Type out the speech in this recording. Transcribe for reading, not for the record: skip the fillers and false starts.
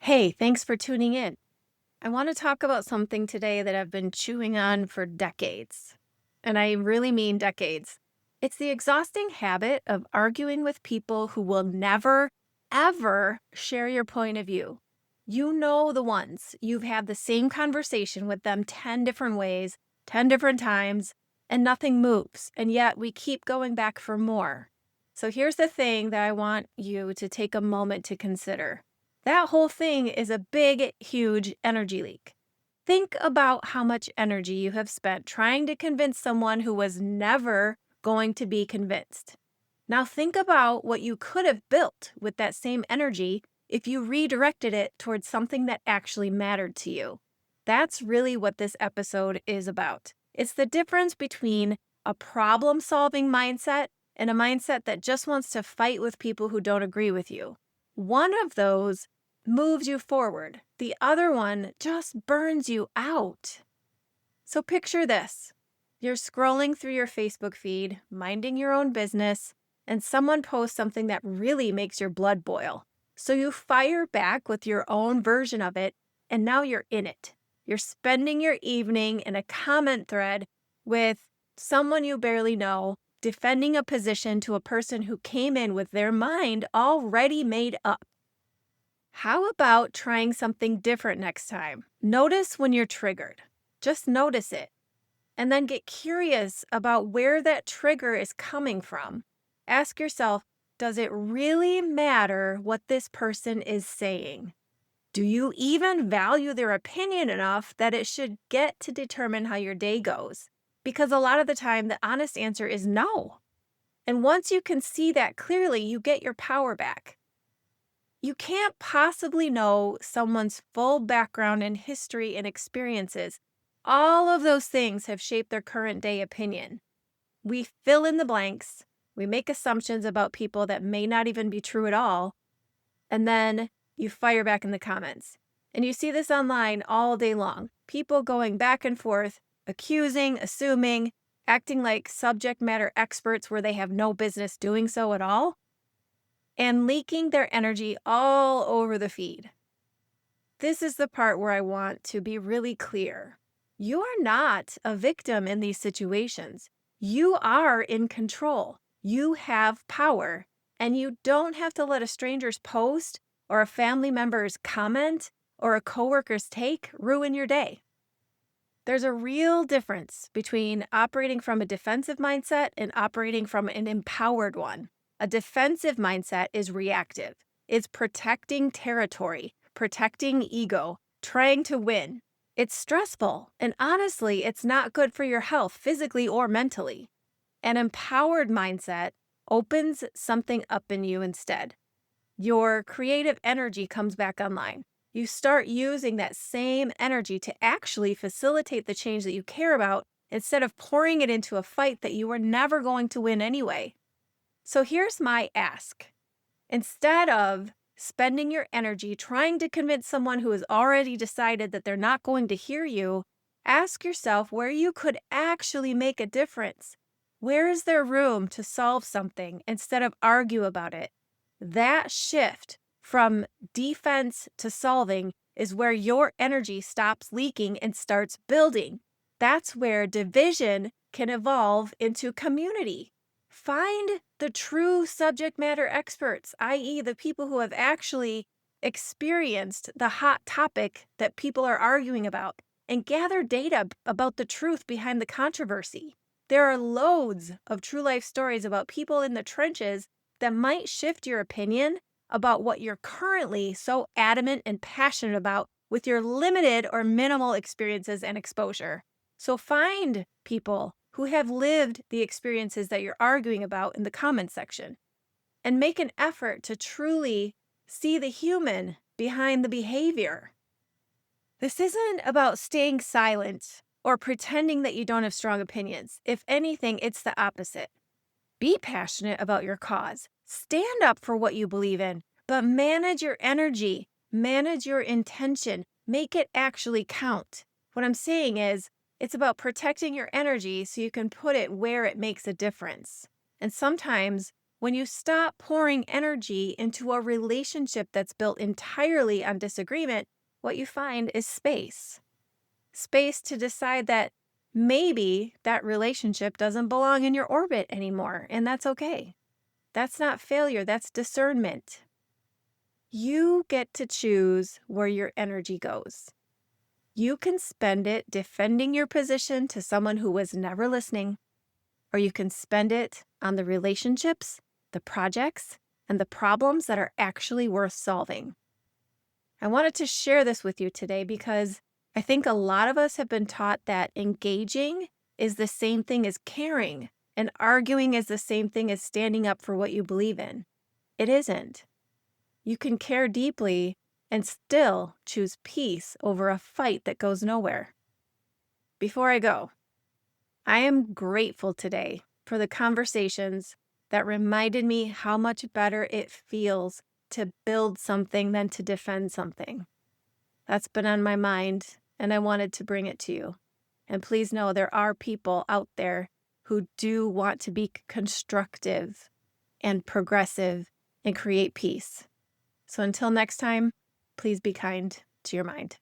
Hey, thanks for tuning in. I want to talk about something today that I've been chewing on for decades. And I really mean decades. It's the exhausting habit of arguing with people who will never, ever share your point of view. You know the ones. You've had the same conversation with them 10 different ways, 10 different times, and nothing moves. And yet we keep going back for more. So here's the thing that I want you to take a moment to consider. That whole thing is a big, huge energy leak. Think about how much energy you have spent trying to convince someone who was never going to be convinced. Now, think about what you could have built with that same energy if you redirected it towards something that actually mattered to you. That's really what this episode is about. It's the difference between a problem solving mindset and a mindset that just wants to fight with people who don't agree with you. One of those moves you forward. The other one just burns you out. So picture this. You're scrolling through your Facebook feed, minding your own business, and someone posts something that really makes your blood boil. So you fire back with your own version of it, and now you're in it. You're spending your evening in a comment thread with someone you barely know, defending a position to a person who came in with their mind already made up. How about trying something different next time? Notice when you're triggered. Just notice it. And then get curious about where that trigger is coming from. Ask yourself, does it really matter what this person is saying? Do you even value their opinion enough that it should get to determine how your day goes? Because a lot of the time, the honest answer is no. And once you can see that clearly, you get your power back. You can't possibly know someone's full background and history and experiences. All of those things have shaped their current day opinion. We fill in the blanks, we make assumptions about people that may not even be true at all, and then you fire back in the comments. And you see this online all day long. People going back and forth, accusing, assuming, acting like subject matter experts where they have no business doing so at all, and leaking their energy all over the feed. This is the part where I want to be really clear. You are not a victim in these situations. You are in control. You have power, and you don't have to let a stranger's post or a family member's comment or a coworker's take ruin your day. There's a real difference between operating from a defensive mindset and operating from an empowered one. A defensive mindset is reactive. It's protecting territory, protecting ego, trying to win. It's stressful, and honestly, it's not good for your health physically or mentally. An empowered mindset opens something up in you instead. Your creative energy comes back online. You start using that same energy to actually facilitate the change that you care about instead of pouring it into a fight that you were never going to win anyway. So here's my ask. Instead of spending your energy trying to convince someone who has already decided that they're not going to hear you, ask yourself where you could actually make a difference. Where is there room to solve something instead of argue about it? That shift from defense to solving is where your energy stops leaking and starts building. That's where division can evolve into community. Find the true subject matter experts, i.e., the people who have actually experienced the hot topic that people are arguing about, and gather data about the truth behind the controversy. There are loads of true life stories about people in the trenches that might shift your opinion about what you're currently so adamant and passionate about with your limited or minimal experiences and exposure. So find people who have lived the experiences that you're arguing about in the comments section and make an effort to truly see the human behind the behavior. This isn't about staying silent or pretending that you don't have strong opinions. If anything, it's the opposite. Be passionate about your cause. Stand up for what you believe in, but manage your energy, manage your intention, make it actually count. What I'm saying is, it's about protecting your energy so you can put it where it makes a difference. And sometimes When you stop pouring energy into a relationship that's built entirely on disagreement, what you find is space. Space to decide that maybe that relationship doesn't belong in your orbit anymore, and that's okay. That's not failure, that's discernment. You get to choose where your energy goes. You can spend it defending your position to someone who was never listening, or you can spend it on the relationships, the projects, and the problems that are actually worth solving. I wanted to share this with you today because I think a lot of us have been taught that engaging is the same thing as caring, and arguing is the same thing as standing up for what you believe in. It isn't. You can care deeply and still choose peace over a fight that goes nowhere. Before I go, I am grateful today for the conversations that reminded me how much better it feels to build something than to defend something. That's been on my mind, and I wanted to bring it to you. And please know there are people out there who do want to be constructive and progressive and create peace. So until next time, please be kind to your mind.